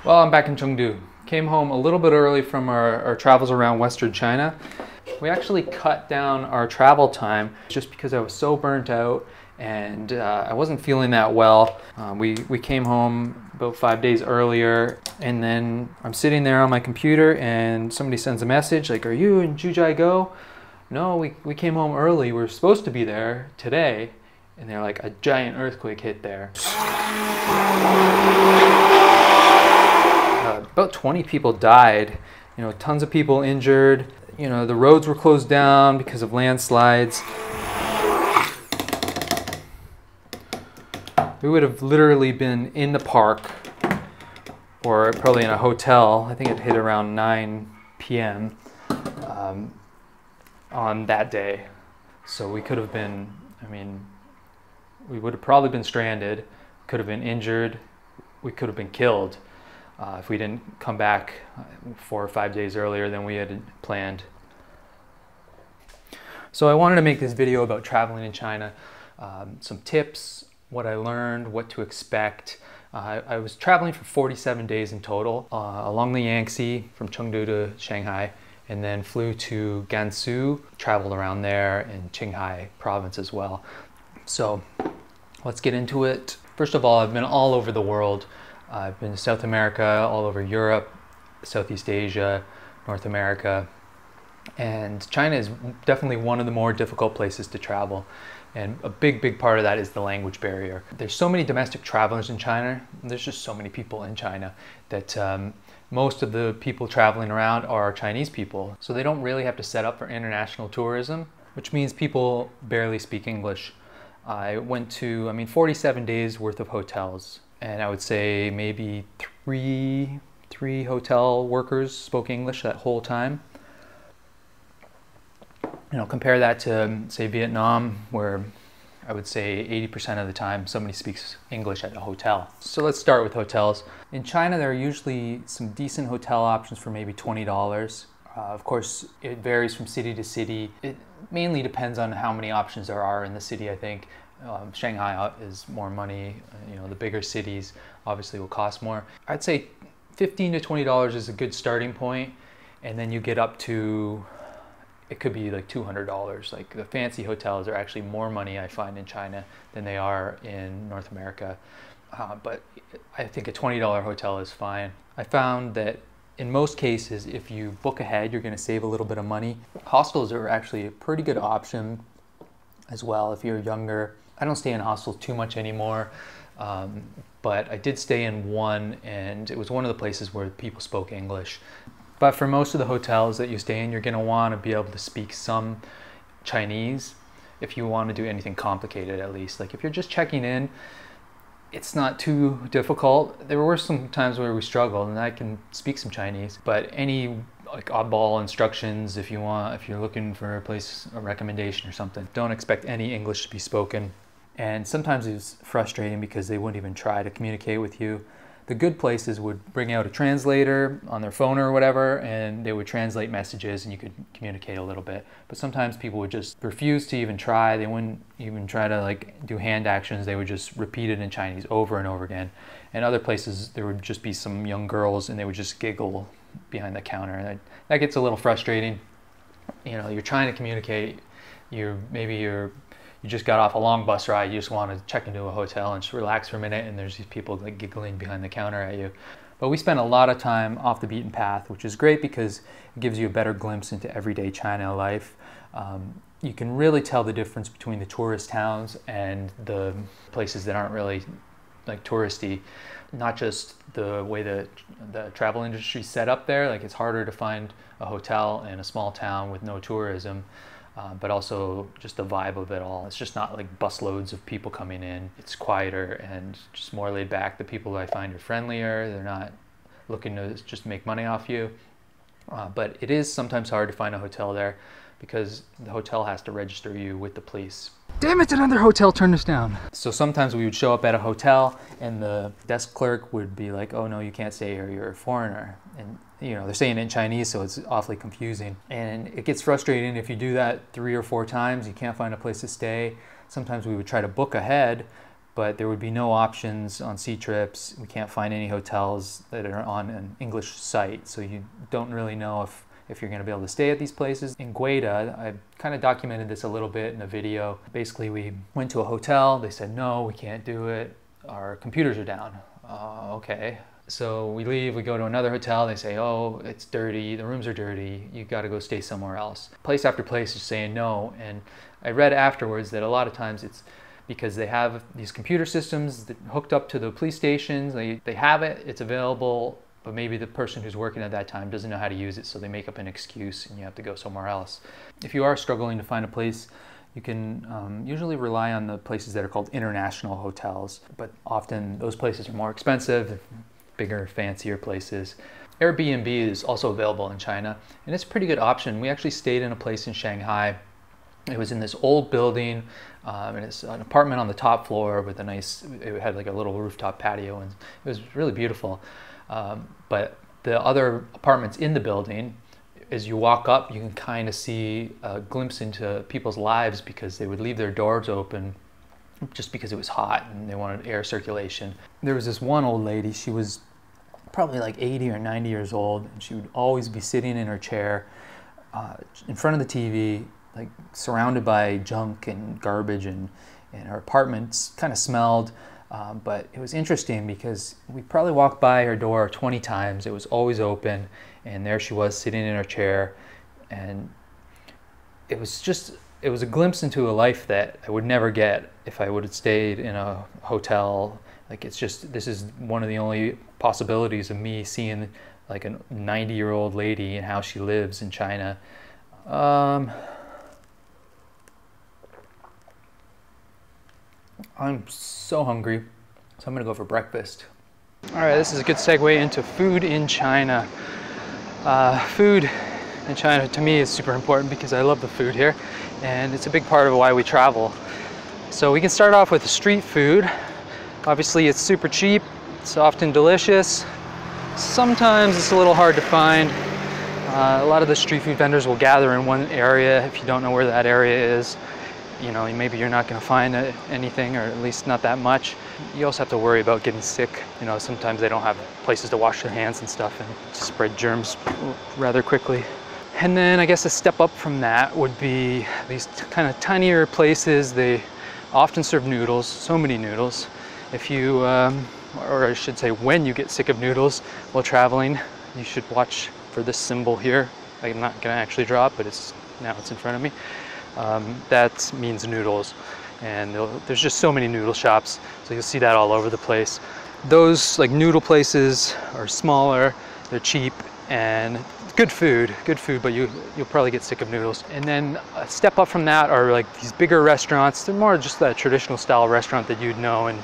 Well, I'm back in Chengdu. Came home a little bit early from our travels around Western China. We actually cut down our travel time just because I was so burnt out and I wasn't feeling that well. We came home about 5 days earlier, and then I'm sitting there on my computer and somebody sends a message like, "Are you in Jiuzhaigou?" No, we came home early. We were supposed to be there today. And they're like, a giant earthquake hit there. About 20 people died, tons of people injured. The roads were closed down because of landslides. We would have literally been in the park or probably in a hotel. I think it hit around 9 p.m. On that day. So we could have been, we would have probably been stranded, could have been injured, we could have been killed if we didn't come back 4 or 5 days earlier than we had planned. So I wanted to make this video about traveling in China, some tips, what I learned, what to expect. I was traveling for 47 days in total along the Yangtze from Chengdu to Shanghai, and then flew to Gansu, traveled around there, in Qinghai province as well. So let's get into it. First of all, I've been all over the world. I've been to South America, all over Europe, Southeast Asia, North America. And China is definitely one of the more difficult places to travel. And a big part of that is the language barrier. There's so many domestic travelers in China. There's just so many people in China that most of the people traveling around are Chinese people. So they don't really have to set up for international tourism, which means people barely speak English. I went to, 47 days worth of hotels, and I would say maybe three hotel workers spoke English that whole time. Compare that to, say, Vietnam, where I would say 80% of the time somebody speaks English at a hotel. So let's start with hotels. In China, there are usually some decent hotel options for maybe $20. Of course, it varies from city to city. It mainly depends on how many options there are in the city, I think. Shanghai is more money. The bigger cities obviously will cost more. I'd say $15 to $20 is a good starting point, and then you get up to, it could be like $200. Like the fancy hotels are actually more money, I find, in China than they are in North America. But I think a $20 hotel is fine. I found that in most cases, if you book ahead, you're going to save a little bit of money. Hostels are actually a pretty good option as well if you're younger. I don't stay in hostels too much anymore, but I did stay in one, and it was one of the places where people spoke English. But for most of the hotels that you stay in, you're going to want to be able to speak some Chinese if you want to do anything complicated, at least. Like if you're just checking in, it's not too difficult. There were some times where we struggled, and I can speak some Chinese, but any like oddball instructions, if you're looking for a place, a recommendation or something, don't expect any English to be spoken. And sometimes it's frustrating because they wouldn't even try to communicate with you. The good places would bring out a translator on their phone or whatever, and they would translate messages and you could communicate a little bit. But sometimes people would just refuse to even try. They wouldn't even try to like do hand actions. They would just repeat it in Chinese over and over again. And other places, there would just be some young girls and they would just giggle behind the counter. And that gets a little frustrating. You're trying to communicate. You just got off a long bus ride, you just want to check into a hotel and just relax for a minute, and there's these people like giggling behind the counter at you. But we spent a lot of time off the beaten path, which is great because it gives you a better glimpse into everyday China life. You can really tell the difference between the tourist towns and the places that aren't really like touristy. Not just the way the travel industry is set up there, like it's harder to find a hotel in a small town with no tourism. But also just the vibe of it all. It's just not like busloads of people coming in. It's quieter and just more laid back. The people I find are friendlier. They're not looking to just make money off you. But it is sometimes hard to find a hotel there because the hotel has to register you with the police. Damn it, another hotel turned us down. So sometimes we would show up at a hotel and the desk clerk would be like, "Oh no, you can't stay here, you're a foreigner." And they're saying it in Chinese, so it's awfully confusing. And it gets frustrating if you do that 3 or 4 times, you can't find a place to stay. Sometimes we would try to book ahead, but there would be no options on sea trips. We can't find any hotels that are on an English site, so you don't really know if you're going to be able to stay at these places. In Gueda, I kind of documented this a little bit in a video. Basically, we went to a hotel. They said, no, we can't do it. Our computers are down. Okay. So we leave, we go to another hotel. They say, oh, it's dirty. The rooms are dirty. You got to go stay somewhere else. Place after place is saying no. And I read afterwards that a lot of times it's because they have these computer systems that hooked up to the police stations. They have it, it's available, but maybe the person who's working at that time doesn't know how to use it, so they make up an excuse and you have to go somewhere else. If you are struggling to find a place, you can usually rely on the places that are called international hotels, but often those places are more expensive, bigger, fancier places. Airbnb is also available in China, and it's a pretty good option. We actually stayed in a place in Shanghai. It was in this old building, and it's an apartment on the top floor with it had like a little rooftop patio, and it was really beautiful. But the other apartments in the building, as you walk up, you can kind of see a glimpse into people's lives because they would leave their doors open just because it was hot and they wanted air circulation. There was this one old lady, she was probably like 80 or 90 years old, and she would always be sitting in her chair in front of the TV, like surrounded by junk and garbage, and her apartments kind of smelled, but it was interesting because we probably walked by her door 20 times. It was always open, and there she was sitting in her chair, and it was a glimpse into a life that I would never get if I would have stayed in a hotel. Like, this is one of the only possibilities of me seeing like a 90-year-old lady and how she lives in China. I'm so hungry, so I'm gonna go for breakfast. All right, this is a good segue into food in China. Food in China to me is super important because I love the food here, and it's a big part of why we travel. So we can start off with street food. Obviously it's super cheap, it's often delicious. Sometimes it's a little hard to find. A lot of the street food vendors will gather in one area. If you don't know where that area is, you know, maybe you're not going to find anything, or at least not that much. You also have to worry about getting sick. You know, sometimes they don't have places to wash their hands and stuff, and just spread germs rather quickly. And then I guess a step up from that would be these kind of tinier places. They often serve noodles, so many noodles. If you, or I should say when you get sick of noodles while traveling, you should watch for this symbol here. I'm not going to actually draw it, but now it's in front of me. That means noodles, and there's just so many noodle shops, so you'll see that all over the place. Those like noodle places are smaller, they're cheap, and good food, but you'll probably get sick of noodles. And then a step up from that are like these bigger restaurants. They're more just that traditional style restaurant that you'd know in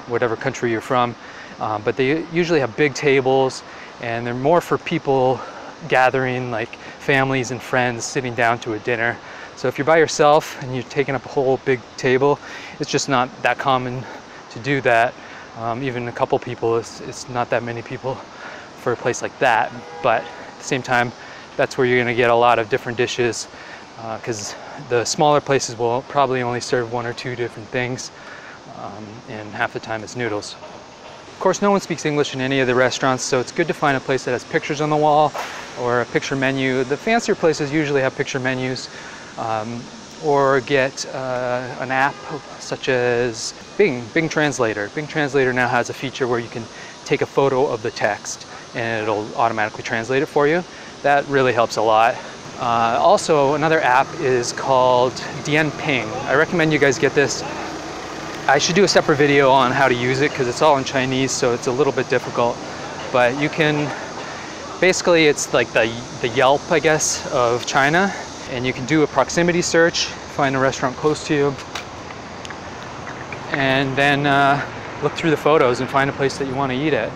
whatever country you're from, but they usually have big tables, and they're more for people gathering, like families and friends sitting down to a dinner. So if you're by yourself and you're taking up a whole big table, it's just not that common to do that. Even a couple people, it's not that many people for a place like that. But at the same time, that's where you're gonna get a lot of different dishes, because the smaller places will probably only serve one or two different things, and half the time it's noodles. Of course, no one speaks English in any of the restaurants, so it's good to find a place that has pictures on the wall or a picture menu. The fancier places usually have picture menus. Or get an app such as Bing Translator. Bing Translator now has a feature where you can take a photo of the text and it'll automatically translate it for you. That really helps a lot. Also, another app is called Dianping. I recommend you guys get this. I should do a separate video on how to use it because it's all in Chinese, so it's a little bit difficult. But you can, basically it's like the Yelp, I guess, of China. And you can do a proximity search, find a restaurant close to you, and then look through the photos and find a place that you want to eat at.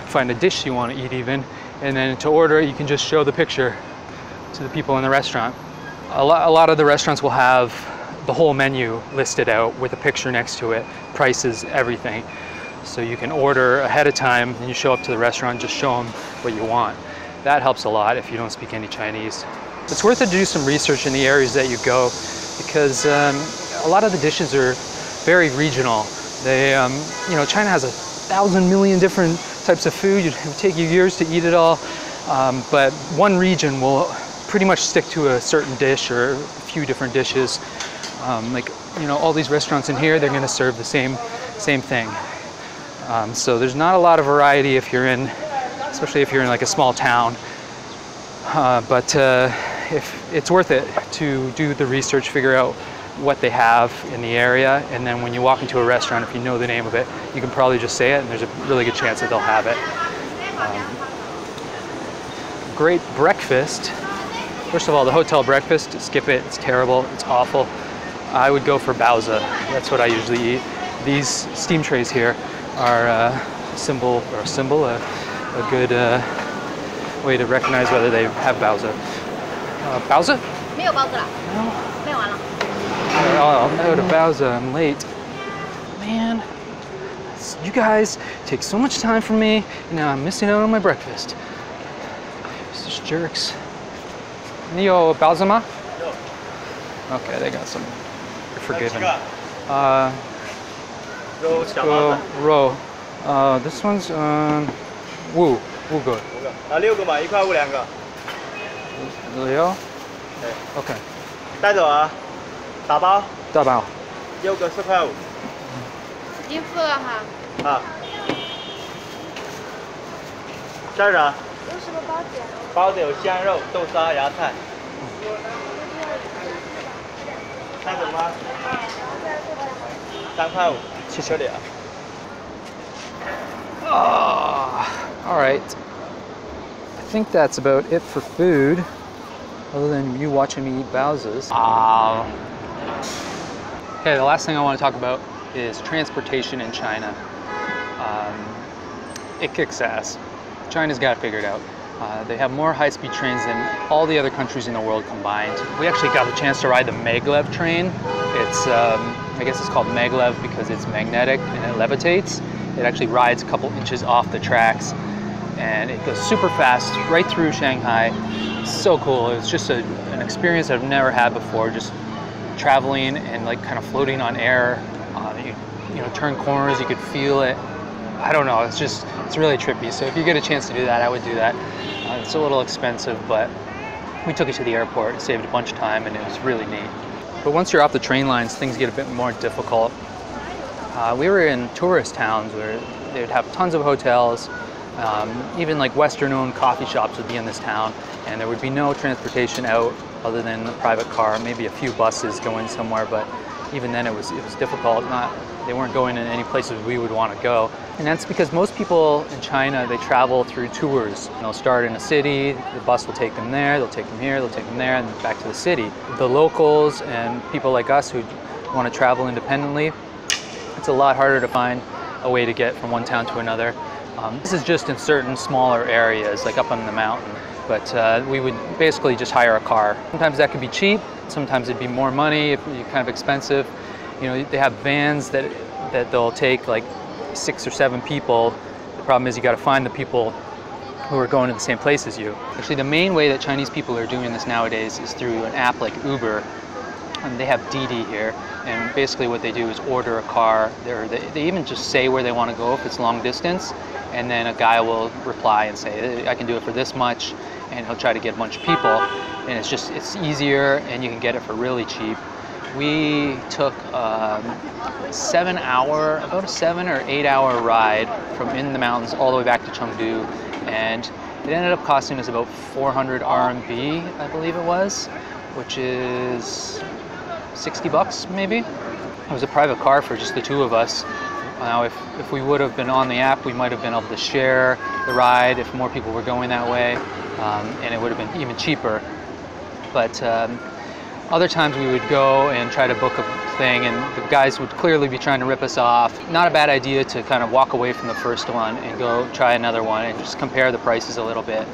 Find a dish you want to eat even, and then to order you can just show the picture to the people in the restaurant. A lot of the restaurants will have the whole menu listed out with a picture next to it, prices, everything. So you can order ahead of time and you show up to the restaurant and just show them what you want. That helps a lot if you don't speak any Chinese. It's worth it to do some research in the areas that you go, because a lot of the dishes are very regional. They, you know, China has 1,000 million different types of food. It would take you years to eat it all, but one region will pretty much stick to a certain dish or a few different dishes. Like, you know, all these restaurants in here, they're going to serve the same thing. So there's not a lot of variety if you're in, especially if you're in like a small town. But if it's worth it to do the research, figure out what they have in the area, and then when you walk into a restaurant, if you know the name of it, you can probably just say it, and there's a really good chance that they'll have it. Great breakfast. First of all, the hotel breakfast, skip it, it's terrible, it's awful. I would go for baozi. That's what I usually eat. These steam trays here are a good way to recognize whether they have baozi. Baozi? 没有包子了， No. 卖完了。 Oh, no to baozi, I'm late. Man, you guys take so much time from me, and now I'm missing out on my breakfast. Such jerks. 你有包子吗? No. Okay, they got some. You're forgiven. Let's go roll. This one's wu good. 6个嘛，1块5两个。6? Okay. 带走啊，打包。大包。 6个4块5。已经付了哈。啊。这儿啊。有什么包子？包子有香肉、豆沙、芽菜。带走吗？3块5。谢谢你啊。 All right. I think that's about it for food, other than you watching me eat baozis. Okay, the last thing I want to talk about is transportation in China. It kicks ass. China's got it figured out. They have more high-speed trains than all the other countries in the world combined. We actually got the chance to ride the Maglev Train. It's, I guess it's called Maglev because it's magnetic and it levitates. It actually rides a couple inches off the tracks, and it goes super fast right through Shanghai. It's so cool. It's just an experience I've never had before, just traveling and like kind of floating on air. You know, turn corners, you could feel it. I don't know, it's really trippy. So if you get a chance to do that, I would do that. It's a little expensive, but we took it to the airport, saved a bunch of time, and it was really neat. But once you're off the train lines, things get a bit more difficult. We were in tourist towns where they would have tons of hotels, even like Western-owned coffee shops would be in this town, and there would be no transportation out other than a private car, maybe a few buses going somewhere, but even then it was difficult. They weren't going in any places we would want to go. And that's because most people in China, they travel through tours. They'll start in a city, the bus will take them there, they'll take them here, they'll take them there, and back to the city. The locals and people like us who want to travel independently, it's a lot harder to find a way to get from one town to another. This is just in certain smaller areas, like up on the mountain. But we would basically just hire a car. Sometimes that could be cheap, sometimes it'd be more money, if you're kind of expensive. You know, they have vans that they'll take like 6 or 7 people. The problem is you got to find the people who are going to the same place as you. Actually, the main way that Chinese people are doing this nowadays is through an app like Uber. And they have Didi here, and basically what they do is order a car. They even just say where they want to go if it's long distance, and then a guy will reply and say, I can do it for this much, and he'll try to get a bunch of people. And it's easier, and you can get it for really cheap. We took about a 7 or 8 hour ride from in the mountains all the way back to Chengdu, and it ended up costing us about 400 RMB, I believe it was, which is 60 bucks maybe. It was a private car for just the two of us. Now if we would have been on the app, we might have been able to share the ride if more people were going that way, and it would have been even cheaper. But other times we would go and try to book a thing, and the guys would clearly be trying to rip us off. Not a bad idea to kind of walk away from the first one and go try another one and just compare the prices a little bit.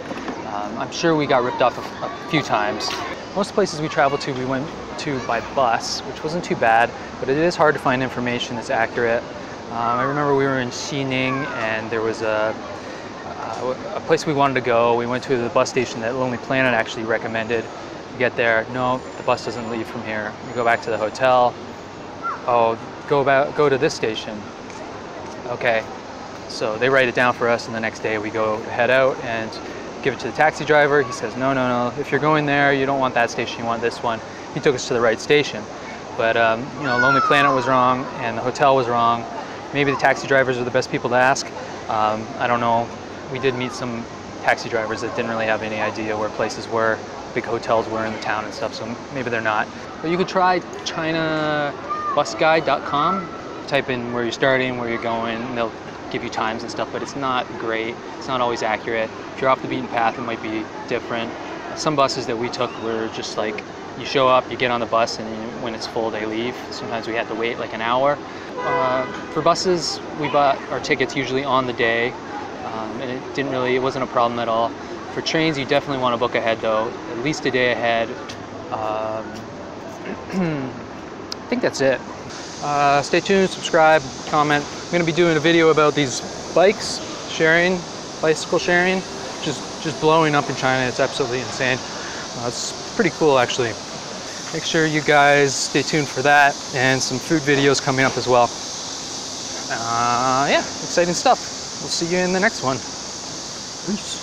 I'm sure we got ripped off a few times. Most places we traveled to, we went to by bus, which wasn't too bad, but it is hard to find information that's accurate. I remember we were in Xining, and there was a place we wanted to go. We went to the bus station that Lonely Planet actually recommended. We get there, no, the bus doesn't leave from here. We go back to the hotel. Oh, go to this station. Okay, so they write it down for us, and the next day we go head out and give it to the taxi driver. He says, no, no, no, if you're going there, you don't want that station, you want this one. He took us to the right station. But, you know, Lonely Planet was wrong, and the hotel was wrong. Maybe the taxi drivers are the best people to ask. I don't know. We did meet some taxi drivers that didn't really have any idea where places were, big hotels were in the town and stuff, so maybe they're not. But you could try ChinaBusGuide.com. Type in where you're starting, where you're going, and they'll give you times and stuff, but it's not great. It's not always accurate. If you're off the beaten path, it might be different. Some buses that we took were just like, you show up, you get on the bus, and when it's full, they leave. Sometimes we had to wait like an hour. For buses, we bought our tickets usually on the day, and it wasn't a problem at all. For trains, you definitely want to book ahead though, at least a day ahead. I think that's it. Stay tuned, subscribe, comment. I'm going to be doing a video about these bikes sharing, bicycle sharing, just blowing up in China. It's absolutely insane. It's pretty cool actually. Make sure you guys stay tuned for that, and some food videos coming up as well. Yeah, exciting stuff. We'll see you in the next one. Peace.